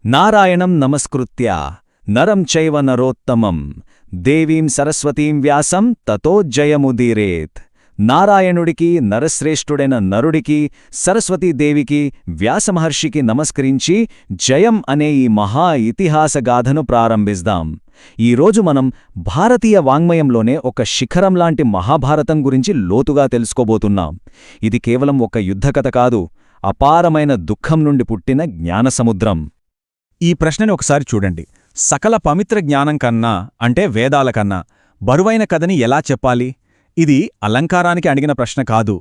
నారాయణం నమస్కృత్య నరం చైవ నరోత్తమం దేవీం సరస్వతీం వ్యాసం తతో జయముదీరేత్. నారాయణుడికి, నరశ్రేష్ఠుడైన నరుడికి, సరస్వతీదేవికి, వ్యాసమహర్షికి నమస్కరించి జయం అనే ఈ మహా ఇతిహాసగాథను ప్రారంభిస్తాం. ఈరోజు మనం భారతీయ వాంగ్మయంలోనే ఒక శిఖరంలాంటి మహాభారతం గురించి లోతుగా తెలుసుకోబోతున్నాం. ఇది కేవలం ఒక యుద్ధకథ కాదు, అపారమైన దుఃఖం నుండి పుట్టిన జ్ఞానసముద్రం. ఈ ప్రశ్నని ఒకసారి చూడండి. సకల పవిత్ర జ్ఞానం కన్నా, అంటే వేదాల కన్నా బరువైన కథని ఎలా చెప్పాలి? ఇది అలంకారానికి అడిగిన ప్రశ్న కాదు.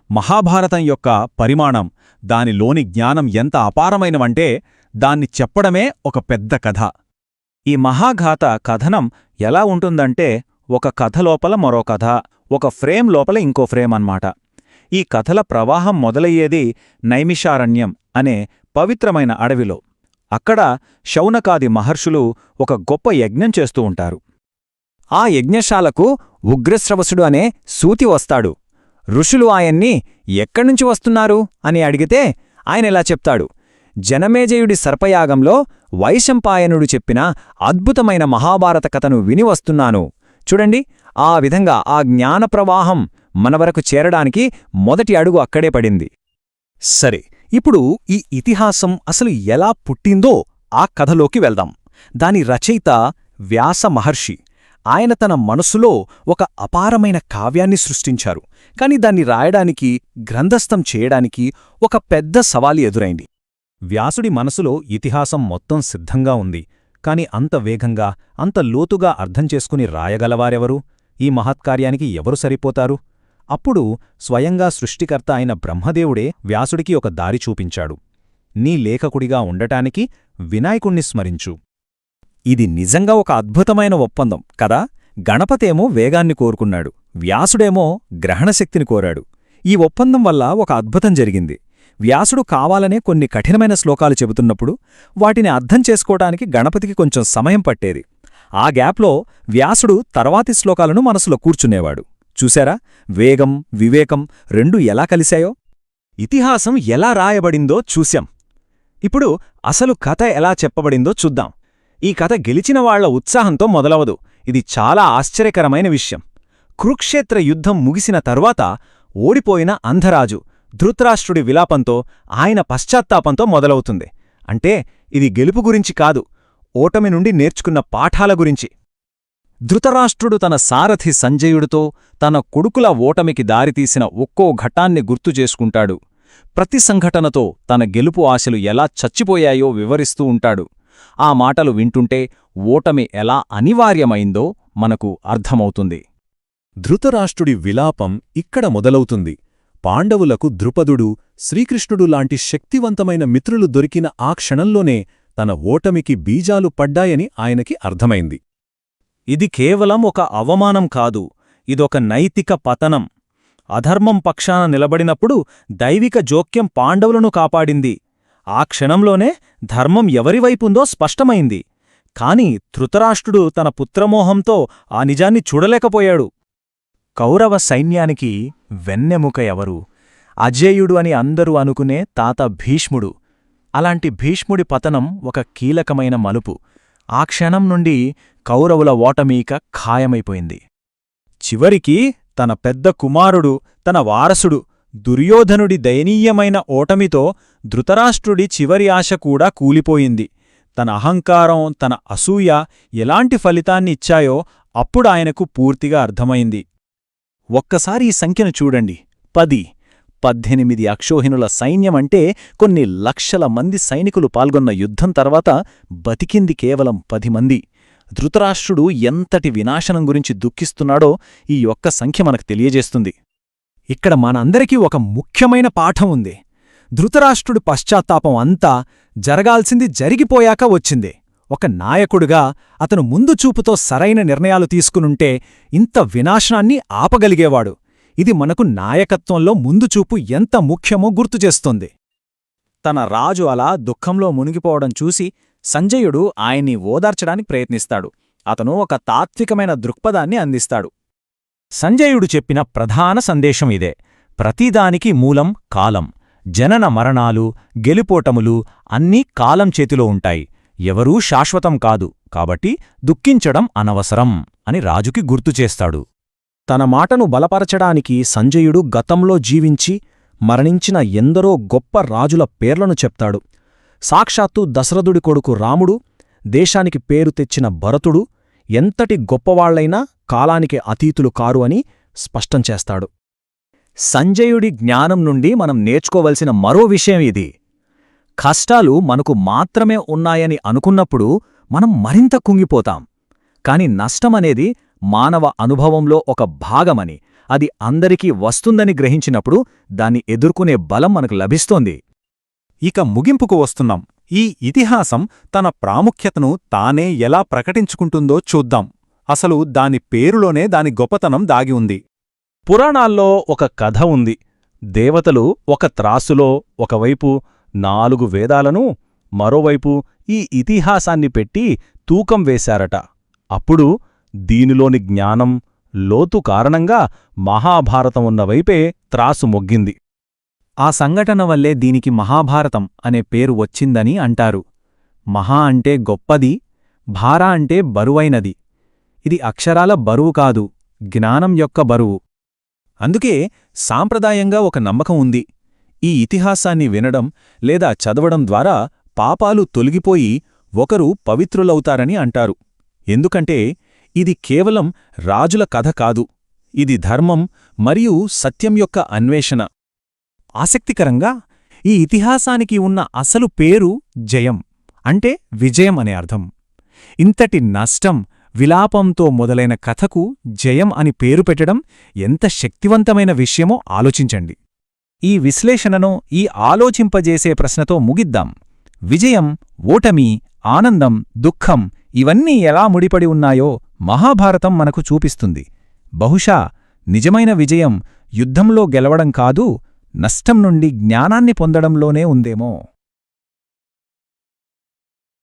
మహాభారతం యొక్క పరిమాణం, దానిలోని జ్ఞానం ఎంత అపారమైనవంటే దాన్ని చెప్పడమే ఒక పెద్ద కథ. ఈ మహాగాథ కథనం ఎలా ఉంటుందంటే, ఒక కథ లోపల మరో కథ, ఒక ఫ్రేమ్ లోపల ఇంకో ఫ్రేమ్ అన్నమాట. ఈ కథల ప్రవాహం మొదలయ్యేది నైమిషారణ్యం అనే పవిత్రమైన అడవిలో. అక్కడ శౌనకాది మహర్షులు ఒక గొప్ప యజ్ఞం చేస్తూ ఉంటారు. ఆ యజ్ఞశాలకు ఉగ్రశ్రవసుడు అనే సూతి వస్తాడు. ఋషులు ఆయన్ని ఎక్కడ్నుంచి వస్తున్నారు అని అడిగితే ఆయనెలా చెప్తాడు, జనమేజయుడి సర్పయాగంలో వైశంపాయనుడు చెప్పిన అద్భుతమైన మహాభారత కథను విని వస్తున్నాను. చూడండి, ఆ విధంగా ఆ జ్ఞానప్రవాహం మనవరకు చేరడానికి మొదటి అడుగు అక్కడే పడింది. సరే, ఇప్పుడు ఈ ఇతిహాసం అసలు ఎలా పుట్టిందో ఆ కథలోకి వెళ్దాం. దాని రచయిత వ్యాస మహర్షి. ఆయన తన మనసులో ఒక అపారమైన కావ్యాన్ని సృష్టించారు. కాని దాన్ని రాయడానికి, గ్రంథస్థం చేయడానికి ఒక పెద్ద సవాలు ఎదురైంది. వ్యాసుడి మనసులో ఇతిహాసం మొత్తం సిద్ధంగా ఉంది. కాని అంత వేగంగా, అంత లోతుగా అర్థం చేసుకుని రాయగలవారెవరు? ఈ మహత్కార్యానికి ఎవరు సరిపోతారు? అప్పుడు స్వయంగా సృష్టికర్త అయిన బ్రహ్మదేవుడే వ్యాసుడికి ఒక దారి చూపించాడు. నీ లేఖకుడిగా ఉండటానికి వినాయకుణ్ణి స్మరించు. ఇది నిజంగా ఒక అద్భుతమైన ఒప్పందం కదా. గణపతేమో వేగాన్ని కోరుకున్నాడు, వ్యాసుడేమో గ్రహణశక్తిని కోరాడు. ఈ ఒప్పందం వల్ల ఒక అద్భుతం జరిగింది. వ్యాసుడు కావాలనే కొన్ని కఠినమైన శ్లోకాలు చెబుతున్నప్పుడు వాటిని అర్థం చేసుకోవటానికి గణపతికి కొంచెం సమయం పట్టేది. ఆ గ్యాప్లో వ్యాసుడు తర్వాతి శ్లోకాలను మనసులో కూర్చునేవాడు. చూశారా, వేగం, వివేకం రెండూ ఎలా కలిశాయో? ఇతిహాసం ఎలా రాయబడిందో చూశాం. ఇప్పుడు అసలు కథ ఎలా చెప్పబడిందో చూద్దాం. ఈ కథ గెలిచిన వాళ్ల ఉత్సాహంతో మొదలవదు. ఇది చాలా ఆశ్చర్యకరమైన విషయం. కురుక్షేత్ర యుద్ధం ముగిసిన తరువాత ఓడిపోయిన అంధరాజు ధృతరాష్ట్రుడి విలాపంతో, ఆయన పశ్చాత్తాపంతో మొదలవుతుంది. అంటే ఇది గెలుపు గురించి కాదు, ఓటమి నుండి నేర్చుకున్న పాఠాల గురించి. ధృతరాష్ట్రుడు తన సారథి సంజయుడితో తన కొడుకుల ఓటమికి దారితీసిన ఒక్కో ఘట్టాన్ని గుర్తుచేసుకుంటాడు. ప్రతి సంఘటనతో తన గెలుపు ఆశలు ఎలా చచ్చిపోయాయో వివరిస్తూ ఉంటాడు. ఆ మాటలు వింటుంటే ఓటమి ఎలా అనివార్యమైందో మనకు అర్థమవుతుంది. ధృతరాష్ట్రుడి విలాపం ఇక్కడ మొదలవుతుంది. పాండవులకు ద్రుపదుడు, శ్రీకృష్ణుడు లాంటి శక్తివంతమైన మిత్రులు దొరికిన ఆ క్షణంలోనే తన ఓటమికి బీజాలు పడ్డాయని ఆయనకి అర్థమైంది. ఇది కేవలం ఒక అవమానం కాదు, ఇదొక నైతిక పతనం. అధర్మం పక్షాన నిలబడినప్పుడు దైవిక జోక్యం పాండవులను కాపాడింది. ఆ క్షణంలోనే ధర్మం ఎవరివైపుందో స్పష్టమైంది. కాని ధృతరాష్ట్రుడు తన పుత్రమోహంతో ఆ నిజాన్ని చూడలేకపోయాడు. కౌరవ సైన్యానికి వెన్నెముక ఎవరు? అజేయుడు అని అందరూ అనుకునే తాత భీష్ముడు. అలాంటి భీష్ముడి పతనం ఒక కీలకమైన మలుపు. ఆ క్షణం నుండి కౌరవుల ఓటమీక ఖాయమైపోయింది. చివరికి తన పెద్ద కుమారుడు, తన వారసుడు దుర్యోధనుడి దయనీయమైన ఓటమితో ధృతరాష్ట్రుడి చివరి ఆశ కూడా కూలిపోయింది. తన అహంకారం, తన అసూయ ఎలాంటి ఫలితాన్ని ఇచ్చాయో అప్పుడాయనకు పూర్తిగా అర్థమైంది. ఒక్కసారి ఈ సంఖ్యను చూడండి, 10. 18 అక్షోహిణుల సైన్యమంటే కొన్ని లక్షల మంది సైనికులు పాల్గొన్న యుద్ధం తర్వాత బతికింది కేవలం 10 మంది. ధృతరాష్ట్రుడు ఎంతటి వినాశనం గురించి దుఃఖిస్తున్నాడో ఈ ఒక్క సంఖ్య మనకు తెలియజేస్తుంది. ఇక్కడ మనందరికీ ఒక ముఖ్యమైన పాఠం ఉంది. ధృతరాష్ట్రుడి పశ్చాత్తాపం అంతా జరగాల్సింది జరిగిపోయాక వచ్చింది. ఒక నాయకుడిగా అతను ముందు చూపుతో సరైన నిర్ణయాలు తీసుకునుంటే ఇంత వినాశనాన్ని ఆపగలిగేవాడు. ఇది మనకు నాయకత్వంలో ముందుచూపు ఎంత ముఖ్యమో గుర్తుచేస్తుంది. తన రాజు అలా దుఃఖంలో మునిగిపోవడం చూసి సంజయుడు ఆయన్ని ఓదార్చడానికి ప్రయత్నిస్తాడు. అతను ఒక తాత్వికమైన దృక్పథాన్ని అందిస్తాడు. సంజయుడు చెప్పిన ప్రధాన సందేశం ఇదే: ప్రతిదానికి మూలం కాలం. జనన మరణాలు, గెలుపోటములు అన్నీ కాలం చేతిలో ఉంటాయి. ఎవరూ శాశ్వతం కాదు, కాబట్టి దుఃఖించడం అనవసరం అని రాజుకి గుర్తుచేస్తాడు. తన మాటను బలపరచడానికి సంజయుడు గతంలో జీవించి మరణించిన ఎందరో గొప్ప రాజుల పేర్లను చెప్తాడు. సాక్షాత్తు దశరథుడి కొడుకు రాముడు, దేశానికి పేరు తెచ్చిన భరతుడు ఎంతటి గొప్పవాళ్లైనా కాలానికి అతీతులు కారు అని స్పష్టం చేస్తాడు. సంజయుడి జ్ఞానం నుండి మనం నేర్చుకోవలసిన మరో విషయం ఇది. కష్టాలు మనకు మాత్రమే ఉన్నాయని అనుకున్నప్పుడు మనం మరింత కుంగిపోతాం. కాని నష్టమనేది మానవ అనుభవంలో ఒక భాగమని, అది అందరికీ వస్తుందని గ్రహించినప్పుడు దాన్ని ఎదుర్కొనే బలం మనకు లభిస్తోంది. ఇక ముగింపుకు వస్తున్నాం. ఈ ఇతిహాసం తన ప్రాముఖ్యతను తానే ఎలా ప్రకటించుకుంటుందో చూద్దాం. అసలు దాని పేరులోనే దాని గొప్పతనం దాగి ఉంది. పురాణాల్లో ఒక కథ ఉంది. దేవతలు ఒక త్రాసులో ఒకవైపు 4 వేదాలను, మరోవైపు ఈ ఇతిహాసాన్ని పెట్టి తూకం వేశారట. అప్పుడు దీనిలోని జ్ఞానం, లోతు కారణంగా మహాభారతం ఉన్నవైపే త్రాసు మొగ్గింది. ఆ సంఘటన వల్లే దీనికి మహాభారతం అనే పేరు వచ్చిందని అంటారు. మహా అంటే గొప్పది, భార అంటే బరువైనది. ఇది అక్షరాల బరువు కాదు, జ్ఞానం యొక్క బరువు. అందుకే సాంప్రదాయంగా ఒక నమ్మకం ఉంది. ఈ ఇతిహాసాన్ని వినడం లేదా చదవడం ద్వారా పాపాలు తొలగిపోయి ఒకరు పవిత్రులవుతారని అంటారు. ఎందుకంటే ఇది కేవలం రాజుల కథ కాదు, ఇది ధర్మం మరియు సత్యం యొక్క అన్వేషణ. ఆసక్తికరంగా ఈ ఇతిహాసానికి ఉన్న అసలు పేరు జయం, అంటే విజయం అనే అర్థం. ఇంతటి నష్టం, విలాపంతో మొదలైన కథకు జయం అని పేరు పెట్టడం ఎంత శక్తివంతమైన విషయమో ఆలోచించండి. ఈ విశ్లేషణను ఈ ఆలోచింపజేసే ప్రశ్నతో ముగిద్దాం. విజయం, ఓటమి, ఆనందం, దుఃఖం ఇవన్నీ ఎలా ముడిపడి ఉన్నాయో మహాభారతం మనకు చూపిస్తుంది. బహుశా నిజమైన విజయం యుద్ధంలో గెలవడం కాదు, నష్టం నుండి జ్ఞానాన్ని పొందడంలోనే ఉందేమో.